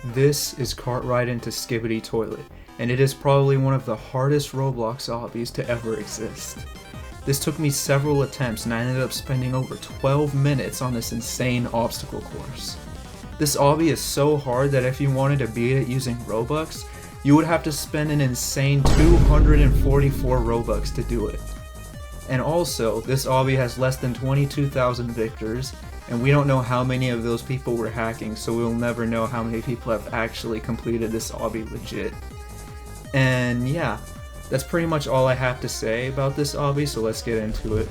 This is Cart Ride into Skibidi Toilet, and it is probably one of the hardest Roblox obbies to ever exist. This took me several attempts and I ended up spending over 12 minutes on this insane obstacle course. This obby is so hard that if you wanted to beat it using Robux, you would have to spend an insane 244 Robux to do it. And also, this obby has less than 22,000 victors, and we don't know how many of those people were hacking, so we'll never know how many people have actually completed this obby legit. And yeah, that's pretty much all I have to say about this obby, so let's get into it.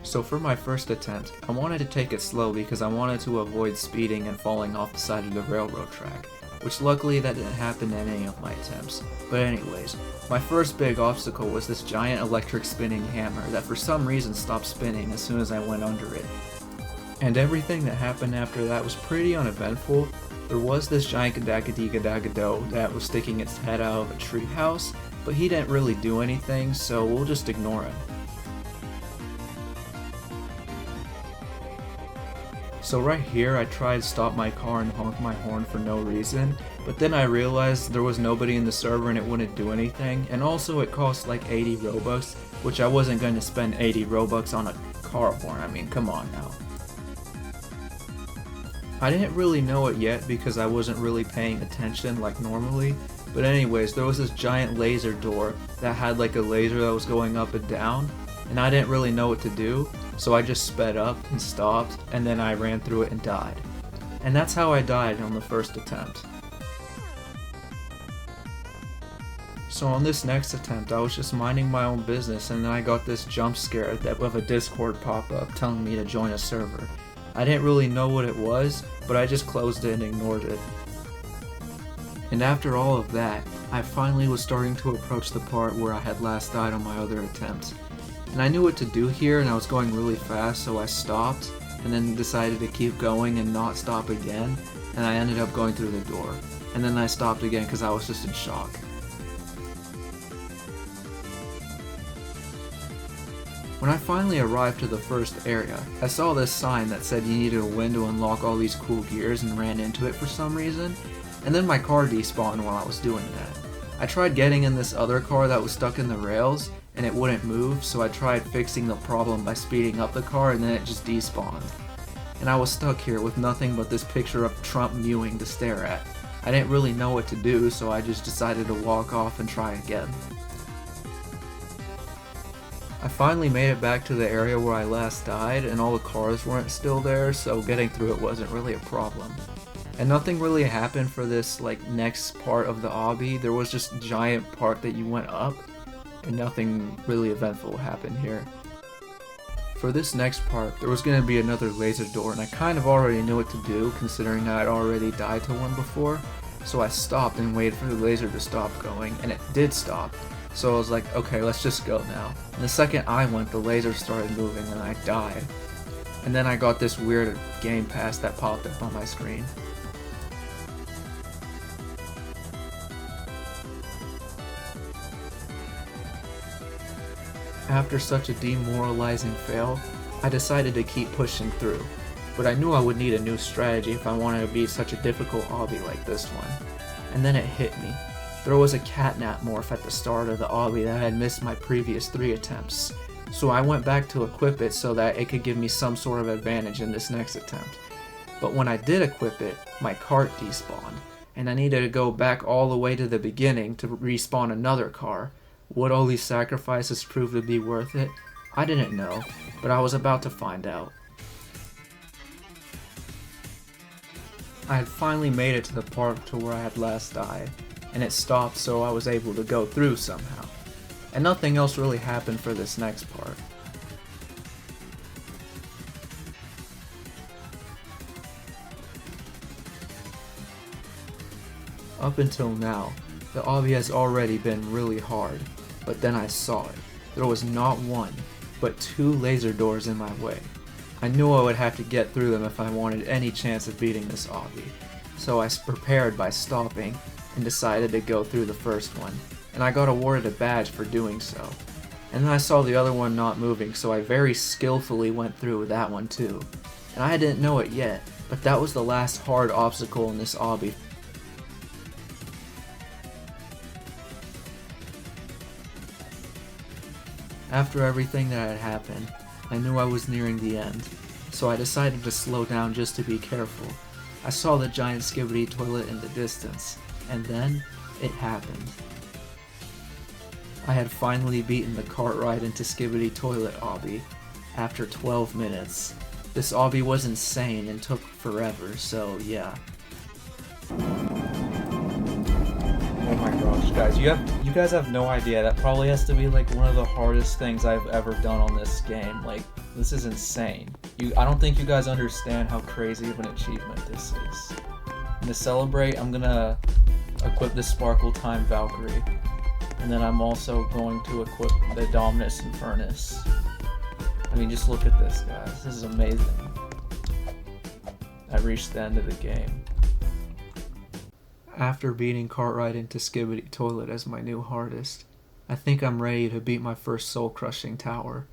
So for my first attempt, I wanted to take it slow because I wanted to avoid speeding and falling off the side of the railroad track, which luckily that didn't happen in any of my attempts. But anyways, my first big obstacle was this giant electric spinning hammer that for some reason stopped spinning as soon as I went under it. And everything that happened after that was pretty uneventful. There was this giant gadagadigadagado that was sticking its head out of a treehouse, but he didn't really do anything, so we'll just ignore him. So right here I tried to stop my car and honk my horn for no reason, but then I realized there was nobody in the server and it wouldn't do anything, and also it cost like 80 Robux, which I wasn't going to spend 80 Robux on a car horn, I mean come on now. I didn't really know it yet because I wasn't really paying attention like normally, but anyways, there was this giant laser door that had like a laser that was going up and down, and I didn't really know what to do, so I just sped up and stopped, and then I ran through it and died. And that's how I died on the first attempt. So on this next attempt, I was just minding my own business, and then I got this jump scare of a Discord pop-up telling me to join a server. I didn't really know what it was, but I just closed it and ignored it. And after all of that, I finally was starting to approach the part where I had last died on my other attempt. And I knew what to do here, and I was going really fast, so I stopped, and then decided to keep going and not stop again, and I ended up going through the door. And then I stopped again because I was just in shock. When I finally arrived to the first area, I saw this sign that said you needed a win to unlock all these cool gears and ran into it for some reason, and then my car despawned while I was doing that. I tried getting in this other car that was stuck in the rails, and it wouldn't move, so I tried fixing the problem by speeding up the car and then it just despawned. And I was stuck here with nothing but this picture of Trump mewing to stare at. I didn't really know what to do, so I just decided to walk off and try again. I finally made it back to the area where I last died, and all the cars weren't still there, so getting through it wasn't really a problem. And nothing really happened for this next part of the obby. There was just a giant part that you went up, and nothing really eventful happened here. For this next part, there was going to be another laser door, and I kind of already knew what to do considering I'd already died to one before, so I stopped and waited for the laser to stop going, and it did stop. So I was like, okay, let's just go now. And the second I went, the laser started moving and I died. And then I got this weird game pass that popped up on my screen. After such a demoralizing fail, I decided to keep pushing through, but I knew I would need a new strategy if I wanted to beat such a difficult obby like this one. And then it hit me. There was a catnap morph at the start of the obby that had missed my previous 3 attempts, so I went back to equip it so that it could give me some sort of advantage in this next attempt. But when I did equip it, my cart despawned, and I needed to go back all the way to the beginning to respawn another car. Would all these sacrifices prove to be worth it? I didn't know, but I was about to find out. I had finally made it to the part to where I had last died, and it stopped so I was able to go through somehow. And nothing else really happened for this next part. Up until now, the obby has already been really hard, but then I saw it. There was not one, but 2 laser doors in my way. I knew I would have to get through them if I wanted any chance of beating this obby, so I prepared by stopping and decided to go through the first one, and I got awarded a badge for doing so. And then I saw the other one not moving, so I very skillfully went through that one too. and I didn't know it yet, but that was the last hard obstacle in this obby. After everything that had happened, I knew I was nearing the end, so I decided to slow down just to be careful. I saw the giant skibidi toilet in the distance, and then it happened. I had finally beaten the cart ride into skibidi toilet obby after 12 minutes. This obby was insane and took forever, so yeah. Oh my gosh, guys, you guys have no idea. That probably has to be like one of the hardest things I've ever done on this game. Like, this is insane. I don't think you guys understand how crazy of an achievement this is. And to celebrate, I'm gonna equip the Sparkle Time Valkyrie. And then I'm also going to equip the Dominus Infernus. I mean, just look at this, guys. This is amazing. I reached the end of the game. After beating Cartwright into Skibidi Toilet as my new hardest, I think I'm ready to beat my first soul-crushing tower.